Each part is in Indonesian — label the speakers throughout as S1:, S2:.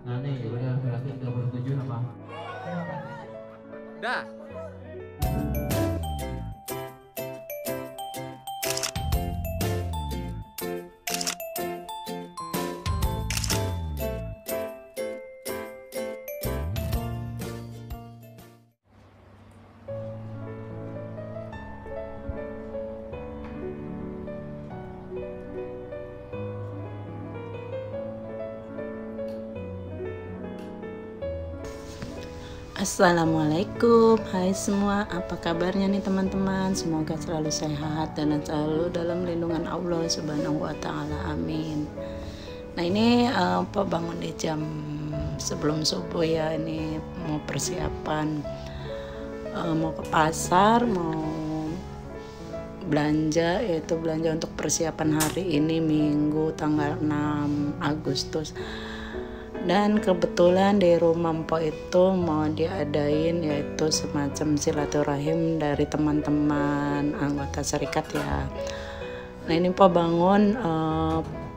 S1: Nah nih udah berarti 37 apa?
S2: Dah.
S3: Assalamualaikum, hai semua, apa kabarnya nih teman-teman? Semoga selalu sehat dan selalu dalam lindungan Allah Subhanahu wa Ta'ala, amin. Nah, ini bangun di jam sebelum subuh ya, ini mau persiapan, mau ke pasar, mau belanja, yaitu belanja untuk persiapan hari ini Minggu tanggal 6 Agustus. Dan kebetulan di rumah Mpok itu mau diadain yaitu semacam silaturahim dari teman-teman anggota serikat ya. Nah, ini Mpok bangun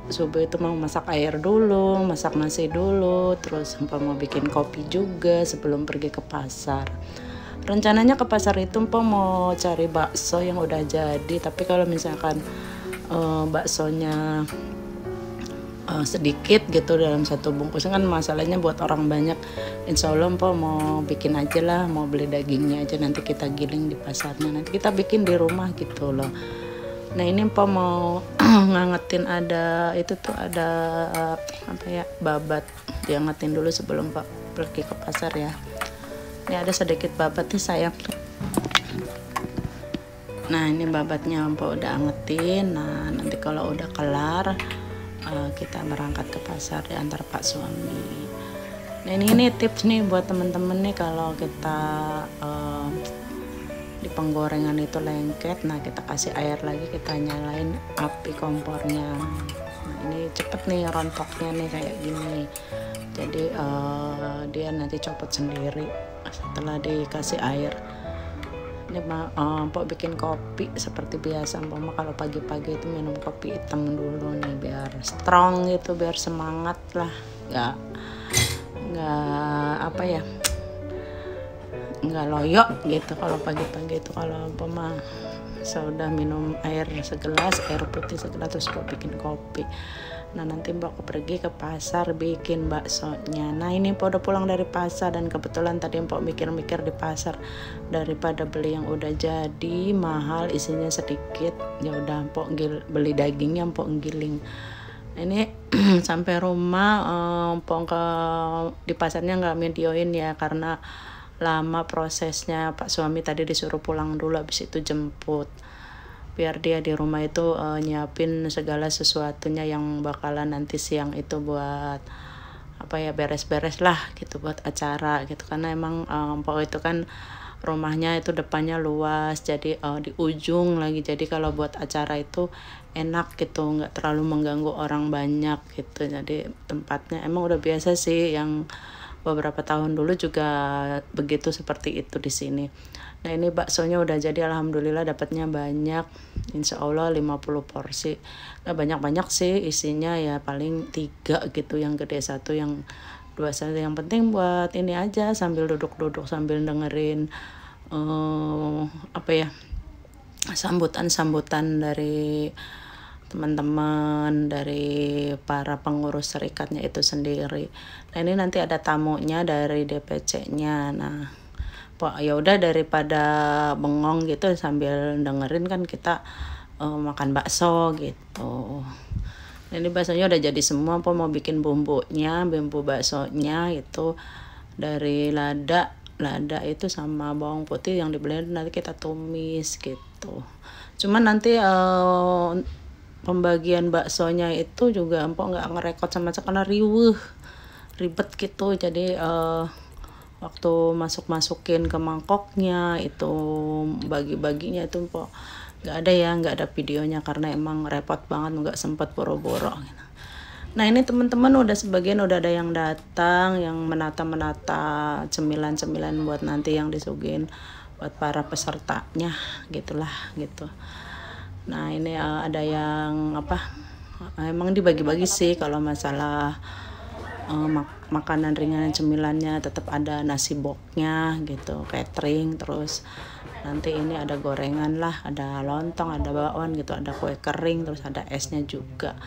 S3: subuh itu mau masak air dulu, masak nasi dulu, terus Mpok mau bikin kopi juga sebelum pergi ke pasar. Rencananya ke pasar itu Mpok mau cari bakso yang udah jadi, tapi kalau misalkan baksonya sedikit gitu dalam satu bungkus kan masalahnya buat orang banyak, insya Allah Mpok mau bikin aja lah, mau beli dagingnya aja, nanti kita giling di pasarnya, nanti kita bikin di rumah gitu loh. Nah, ini Mpok mau ngangetin, ada itu tuh ada apa ya, babat, diangetin dulu sebelum Mpok pergi ke pasar ya. Ini ada sedikit babat nih sayang. Nah, ini babatnya Mpok udah angetin. Nah, nanti kalau udah kelar kita berangkat ke pasar diantar Pak suami. Nah, ini tips nih buat temen-temen nih, kalau kita di penggorengan itu lengket, nah kita kasih air lagi, kita nyalain api kompornya. Nah, ini cepet nih rontoknya nih kayak gini, jadi dia nanti copot sendiri setelah dikasih air. Ini Mpok bikin kopi seperti biasa. Mpok kalau pagi-pagi itu minum kopi hitam dulu nih biar strong gitu, biar semangat lah, nggak apa ya, nggak loyok gitu kalau pagi-pagi itu. Kalau Mpok mah sudah minum air segelas, air putih segelas, terus Mpok bikin kopi. Nah, nanti Mpok pergi ke pasar bikin baksonya. Nah, ini Mpok udah pulang dari pasar, dan kebetulan tadi Mpok mikir-mikir di pasar, daripada beli yang udah jadi mahal isinya sedikit, ya udah Mpok beli dagingnya, Mpok giling. Nah, ini sampai rumah Mpok di pasarnya nggak videoin ya, karena lama prosesnya. Pak suami tadi disuruh pulang dulu, habis itu jemput, biar dia di rumah itu nyiapin segala sesuatunya yang bakalan nanti siang itu buat apa ya, beres-beres lah gitu buat acara gitu. Karena emang Mpok itu kan rumahnya itu depannya luas, jadi di ujung lagi, jadi kalau buat acara itu enak gitu, nggak terlalu mengganggu orang banyak gitu. Jadi tempatnya emang udah biasa sih, yang beberapa tahun dulu juga begitu, seperti itu di sini. Nah, ini baksonya udah jadi, alhamdulillah dapatnya banyak, insya Allah 50 porsi. Nah, banyak-banyak sih isinya ya, paling 3 gitu, yang gede satu, yang 2 satu. Yang penting buat ini aja, sambil duduk-duduk sambil dengerin apa ya, sambutan-sambutan dari teman-teman, dari para pengurus serikatnya itu sendiri. Nah, ini nanti ada tamunya dari DPC-nya. Nah, ya udah, daripada bengong gitu sambil dengerin, kan kita makan bakso gitu. Nah, ini baksonya udah jadi semua. Mau bikin bumbunya, bumbu baksonya itu dari lada itu sama bawang putih yang dibeli, nanti kita tumis gitu. Cuman nanti pembagian baksonya itu juga Mpok nggak ngerekod sama sekali, ribet gitu. Jadi waktu masukin ke mangkoknya itu, bagi-baginya itu Mpok nggak ada videonya, karena emang repot banget, nggak sempet boro-boro gitu. Nah, ini teman-teman udah sebagian udah ada yang datang, yang menata cemilan-cemilan buat nanti yang disuguhin buat para pesertanya gitulah gitu. Nah, ini ada yang apa, emang dibagi-bagi sih kalau masalah makanan ringan cemilannya tetap ada, nasi boknya gitu, catering. Terus nanti ini ada gorengan lah, ada lontong, ada bakwan gitu, ada kue kering, terus ada esnya juga.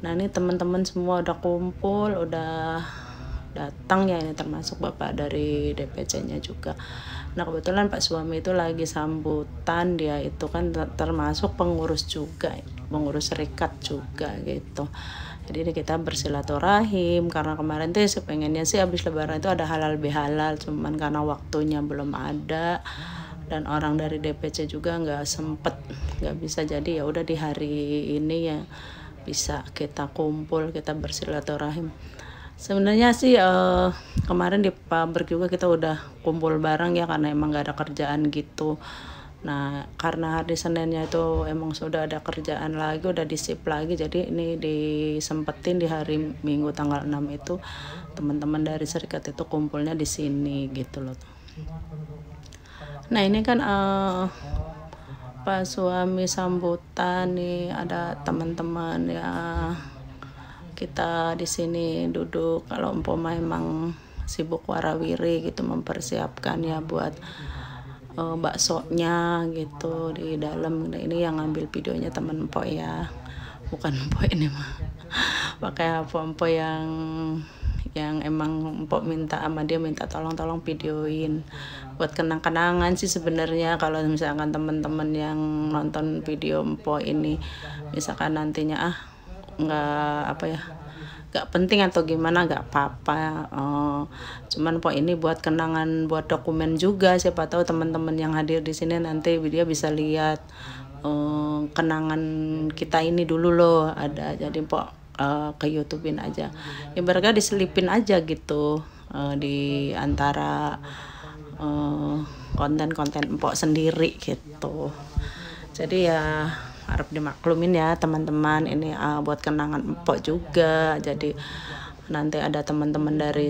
S3: Nah ini teman-teman semua udah kumpul, udah datang ya, ini termasuk bapak dari DPC-nya juga. Nah kebetulan Pak suami itu lagi sambutan, dia itu kan termasuk pengurus juga, pengurus serikat juga gitu. Jadi ini kita bersilaturahim karena kemarin tuh sepengennya sih habis lebaran itu ada halal bihalal, cuman karena waktunya belum ada dan orang dari DPC juga nggak sempet, nggak bisa, jadi ya udah di hari ini ya bisa kita kumpul, kita bersilaturahim. Sebenarnya sih kemarin di pabrik juga kita udah kumpul bareng ya, karena emang gak ada kerjaan gitu. Nah karena hari Seninnya itu emang sudah ada kerjaan lagi, udah disip lagi, jadi ini disempetin di hari Minggu tanggal 6 itu teman-teman dari serikat itu kumpulnya di sini gitu loh. Nah ini kan Pak suami sambutan nih, ada teman-teman ya, kita di sini duduk kalau umpama emang sibuk warawiri gitu mempersiapkan ya buat baksonya gitu di dalam. Nah, ini yang ngambil videonya temen Empok ya, bukan Empok ini mah pakai Empok yang emang Empok minta sama dia, minta tolong videoin buat kenang-kenangan sih sebenarnya. Kalau misalkan teman-teman yang nonton video Empok ini misalkan nantinya nggak penting atau gimana, nggak apa-apa, cuman ini buat kenangan, buat dokumen juga, siapa tahu teman-teman yang hadir di sini nanti dia bisa lihat kenangan kita ini dulu loh ada. Jadi ke YouTubein aja, ibaratnya diselipin aja gitu di antara konten-konten Empok sendiri gitu. Jadi ya harap dimaklumin ya teman-teman, ini buat kenangan Empok juga. Jadi nanti ada teman-teman dari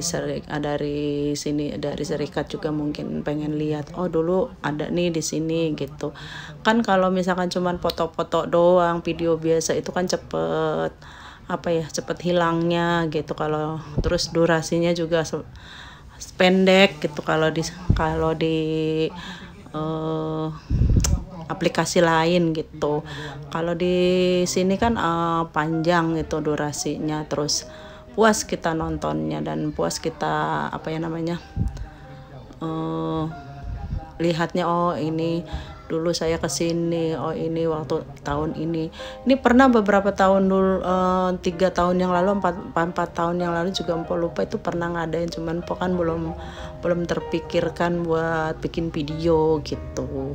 S3: sini dari serikat juga mungkin pengen lihat, oh dulu ada nih di sini gitu kan. Kalau misalkan cuman foto-foto doang, video biasa itu kan cepet hilangnya gitu. Kalau terus durasinya juga pendek gitu kalau di aplikasi lain gitu. Kalau di sini kan panjang gitu durasinya, terus puas kita nontonnya dan puas kita lihatnya, oh ini dulu saya kesini, oh ini waktu tahun ini pernah beberapa tahun dulu, 3 tahun yang lalu, 4 tahun yang lalu juga Empok lupa itu pernah ngadain, cuman Empok kan belum terpikirkan buat bikin video gitu.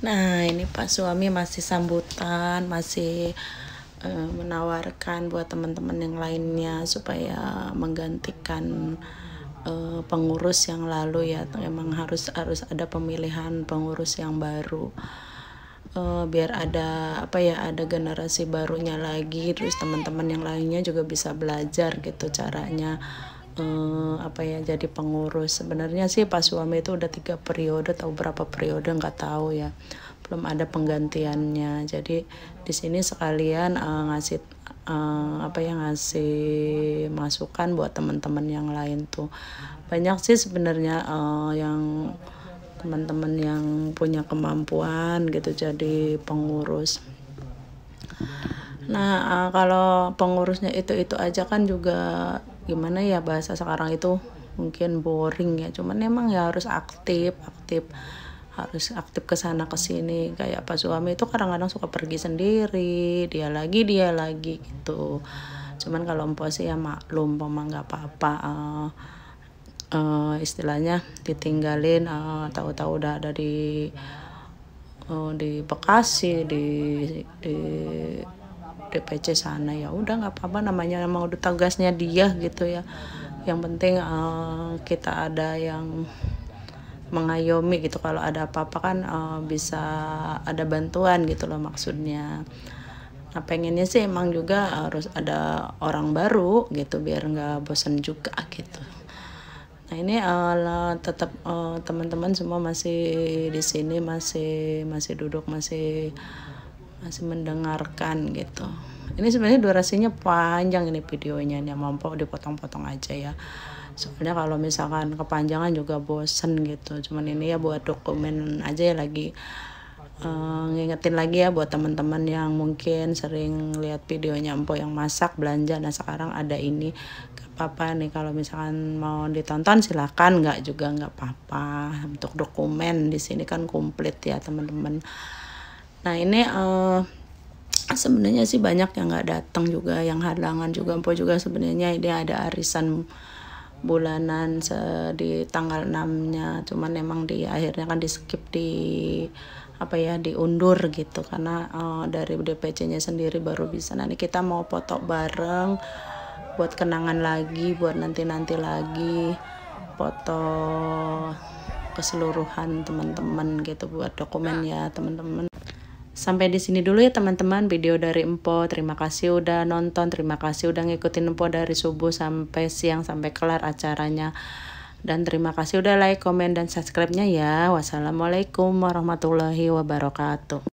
S3: Nah ini Pak suami masih sambutan, masih menawarkan buat teman-teman yang lainnya supaya menggantikan pengurus yang lalu ya. Emang harus ada pemilihan pengurus yang baru, biar ada ada generasi barunya lagi, terus teman-teman yang lainnya juga bisa belajar gitu caranya jadi pengurus. Sebenarnya sih Pak suami itu udah 3 periode atau berapa periode nggak tahu ya, belum ada penggantiannya. Jadi di sini sekalian ngasih masukan buat teman-teman yang lain tuh. Banyak sih sebenarnya yang teman-teman yang punya kemampuan gitu jadi pengurus. Nah kalau pengurusnya itu aja kan juga gimana ya, bahasa sekarang itu mungkin boring ya, cuman emang ya harus aktif, harus aktif ke sana ke sini. Kayak Pak suami itu kadang-kadang suka pergi sendiri, dia lagi gitu. Cuman kalau empo sih ya maklum, mah nggak apa-apa. Istilahnya ditinggalin, tahu-tahu udah ada di Bekasi, di DPC sana, ya udah nggak apa-apa, namanya emang udah tugasnya dia gitu ya. Yang penting kita ada yang mengayomi gitu, kalau ada apa-apa kan bisa ada bantuan gitu loh maksudnya. Nah pengennya sih emang juga harus ada orang baru gitu biar nggak bosan juga gitu. Nah ini tetap teman-teman semua masih di sini, masih duduk, masih mendengarkan gitu. Ini sebenarnya durasinya panjang ini videonya, ini mampu dipotong-potong aja ya. Soalnya kalau misalkan kepanjangan juga bosen gitu. Cuman ini ya buat dokumen aja ya, lagi ngingetin lagi ya buat teman-teman yang mungkin sering lihat videonya Empo yang masak belanja. Nah sekarang ada ini, gak apa-apa nih kalau misalkan mau ditonton silakan, nggak juga nggak apa-apa. Untuk dokumen di sini kan komplit ya teman-teman. Nah ini sebenarnya sih banyak yang nggak datang juga, yang halangan juga. Empo juga sebenarnya ini ada arisan bulanan di tanggal 6-nya, cuman emang di akhirnya kan di skip, diundur gitu karena dari DPC-nya sendiri baru bisa. Nanti kita mau foto bareng buat kenangan lagi, buat nanti lagi foto keseluruhan teman-teman gitu, buat dokumen ya teman-teman. Sampai di sini dulu ya teman-teman video dari Empo. Terima kasih udah nonton, terima kasih udah ngikutin Empo dari subuh sampai siang sampai kelar acaranya. Dan terima kasih udah like, komen, dan subscribe-nya ya. Wassalamualaikum warahmatullahi wabarakatuh.